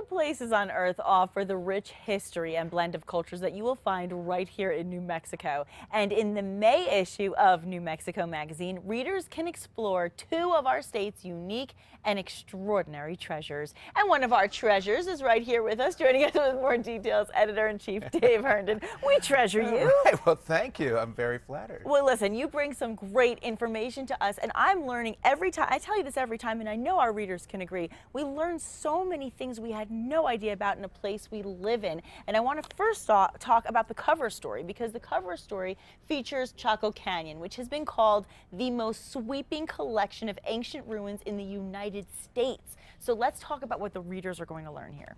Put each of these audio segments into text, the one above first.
places on Earth offer the rich history and blend of cultures that you will find right here in New Mexico. And in the May issue of New Mexico magazine, readers can explore two of our state's unique and extraordinary treasures. And one of our treasures is right here with us, joining us with more details, Editor-in-Chief Dave Herndon. We treasure you. Right. Well, thank you. I'm very flattered. Well, listen, you bring some great information to us, and I'm learning every time. I tell you this every time, and I know our readers can agree. We learn so many things we had no idea about in a place we live in. And I want to first talk about the cover story, because the cover story features Chaco Canyon, which has been called the most sweeping collection of ancient ruins in the United States. So let's talk about what the readers are going to learn here.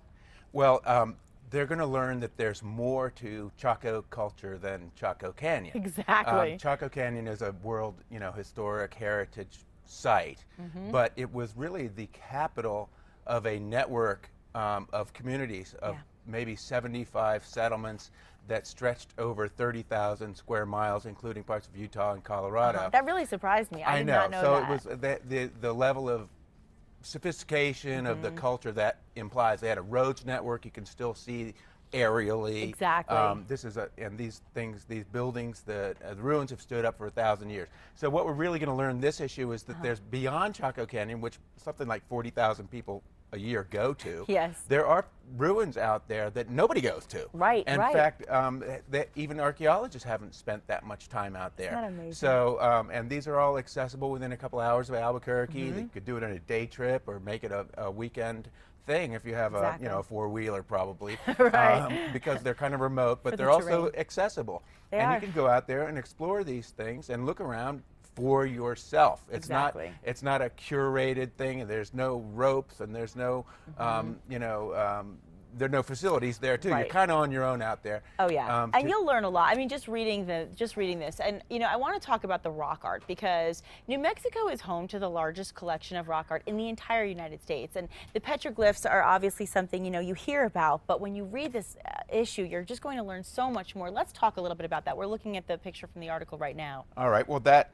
Well, they're going to learn that there's more to Chaco culture than Chaco Canyon. Exactly. Chaco Canyon is a world, historic heritage site, but it was really the capital of a network of communities of maybe 75 settlements that stretched over 30,000 square miles, including parts of Utah and Colorado. That really surprised me. I did not know that. So it was the level of sophistication of the culture that implies. They had a roads network you can still see aerially. Exactly. And these buildings, the ruins have stood up for 1,000 years. So what we're really going to learn this issue is that there's beyond Chaco Canyon, which something like 40,000 people a year go to. Yes. There are ruins out there that nobody goes to. Right. In fact, even archaeologists haven't spent that much time out there. Isn't that amazing? So, and these are all accessible within a couple hours of Albuquerque. They could do it on a day trip or make it a weekend thing if you have a four-wheeler probably, because they're kind of remote, but they're also accessible. And you can go out there and explore these things and look around for yourself. It's not a curated thing, and there's no ropes, and there's no there are no facilities there too. You're kind of on your own out there. Oh yeah, and you'll learn a lot. I mean, just reading this, and I want to talk about the rock art, because New Mexico is home to the largest collection of rock art in the entire United States, and the petroglyphs are obviously something you hear about. But when you read this issue, you're just going to learn so much more. Let's talk a little bit about that. We're looking at the picture from the article right now. All right. Well, that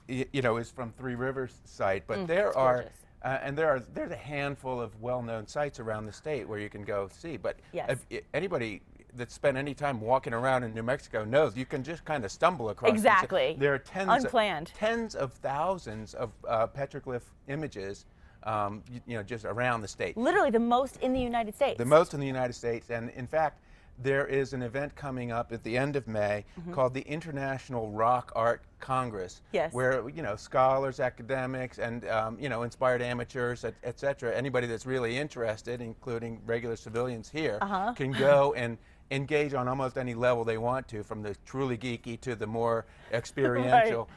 is from Three Rivers site, but there are. There's a handful of well-known sites around the state where you can go see. But if anybody that's spent any time walking around in New Mexico knows you can just kind of stumble across. Exactly. There are tens of thousands of petroglyph images, just around the state. Literally the most in the United States. The most in the United States, and in fact, there is an event coming up at the end of May called the International Rock Art Congress, where scholars, academics, and inspired amateurs, etc. Anybody that's really interested, including regular civilians here, can go and engage on almost any level they want to, from the truly geeky to the more experiential.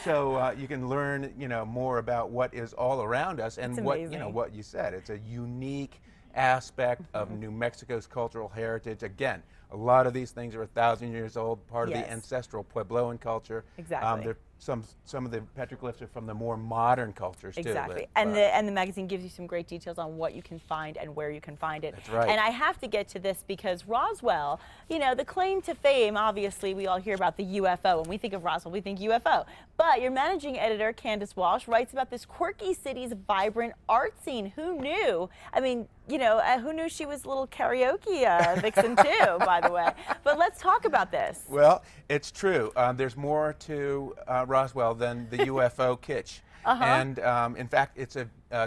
So you can learn more about what is all around us, and what you said. It's a unique aspect of New Mexico's cultural heritage. Again, a lot of these things are 1,000 years old, part of the ancestral Puebloan culture. Exactly. Some of the petroglyphs are from the more modern cultures too. Exactly. And the magazine gives you some great details on what you can find and where you can find it. That's right. And I have to get to this because Roswell, the claim to fame, obviously we all hear about the UFO. When we think of Roswell, we think UFO. But your managing editor, Candace Walsh, writes about this quirky city's vibrant art scene. Who knew? I mean, who knew she was a little karaoke vixen too, by the way. But let's talk about this. Well, it's true. There's more to Roswell than the UFO kitsch. And in fact,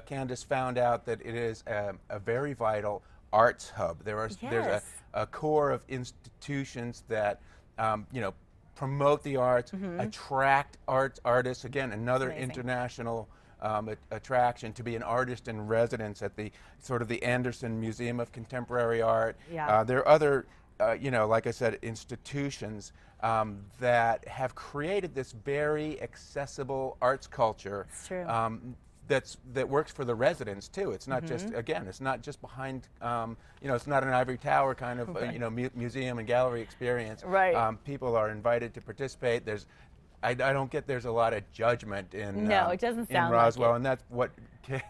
Candace found out that it is a very vital arts hub. There's a core of institutions that promote the arts, attract artists. Again, another international attraction to be an artist in residence at the the Anderson Museum of Contemporary Art. There are other, like I said, institutions that have created this very accessible arts culture. It's true. That works for the residents too. It's not just, again, it's not just behind, it's not an ivory tower kind of museum and gallery experience. People are invited to participate. I don't get there's a lot of judgment in it doesn't sound in Roswell, like it. and that's what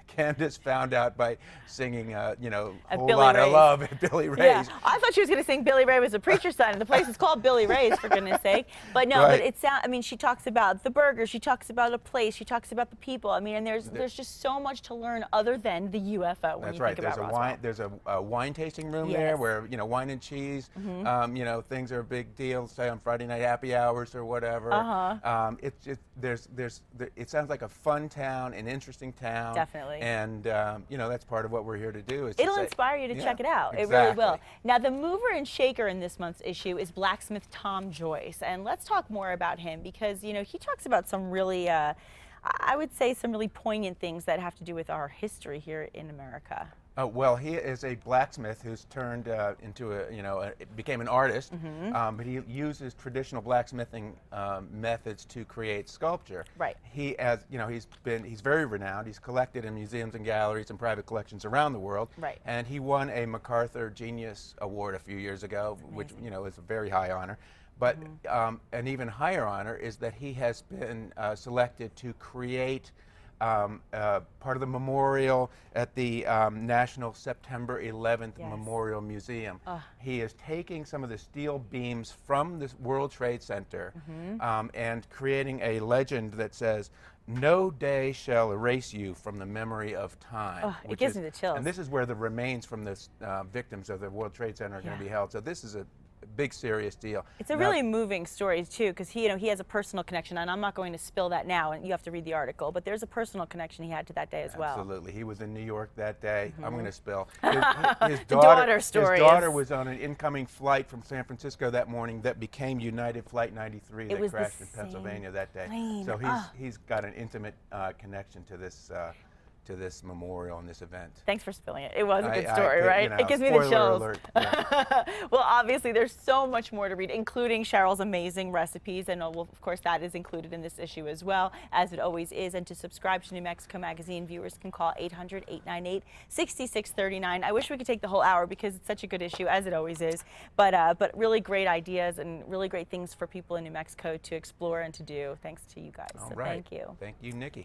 Candace found out by singing, you know, a whole Billy lot of Ray's. love at Billy Ray's. Yeah, I thought she was going to sing Billy Ray was a preacher's son, and the place is called Billy Ray's, for goodness sake. But no, Right. but it sounds. I mean, she talks about the burger, she talks about a place, she talks about the people. I mean, and there's just so much to learn other than the UFO when That's you right. think about Roswell. There's a wine tasting room Yes. there where, you know, wine and cheese. You know, things are a big deal. Say on Friday night happy hours or whatever. It sounds like a fun town, an interesting town. Definitely. And you know, that's part of what we're here to do. Is It'll to say, inspire you to yeah, check it out. Exactly. It really will. Now, the mover and shaker in this month's issue is blacksmith Tom Joyce, and let's talk more about him because, you know, he talks about some really, I would say, some really poignant things that have to do with our history here in America. Well, he is a blacksmith who's turned into a, you know, became an artist, but he uses traditional blacksmithing methods to create sculpture. Right. He, as you know, he's very renowned. He's collected in museums and galleries and private collections around the world. Right. And he won a MacArthur Genius Award a few years ago, which, you know, is a very high honor. But an even higher honor is that he has been selected to create part of the memorial at the National September 11th Memorial Museum. He is taking some of the steel beams from the World Trade Center and creating a legend that says, "No day shall erase you from the memory of time." It gives me the chills. And this is where the remains from the victims of the World Trade Center are going to be held. So this is a big, serious deal. It's a really moving story too, because he has a personal connection, and I'm not going to spill that now, and you have to read the article. But there's a personal connection he had to that day as well. Absolutely, he was in New York that day. I'm going to spill. His daughter story His daughter is- was on an incoming flight from San Francisco that morning that became United Flight 93 that was the crashed in same Pennsylvania that day. plane. So he's got an intimate connection to this memorial and this event. Thanks for spilling it. It was a good I- story, right? you know, It gives me the spoiler chills. alert, yeah. Well, obviously, there's so much more to read, including Cheryl's amazing recipes, and of course, that is included in this issue as well, as it always is. And to subscribe to New Mexico Magazine, viewers can call 800-898-6639. I wish we could take the whole hour because it's such a good issue, as it always is. But really great ideas and really great things for people in New Mexico to explore and to do. Thanks to you guys. All So right. thank you. Thank you, Nikki.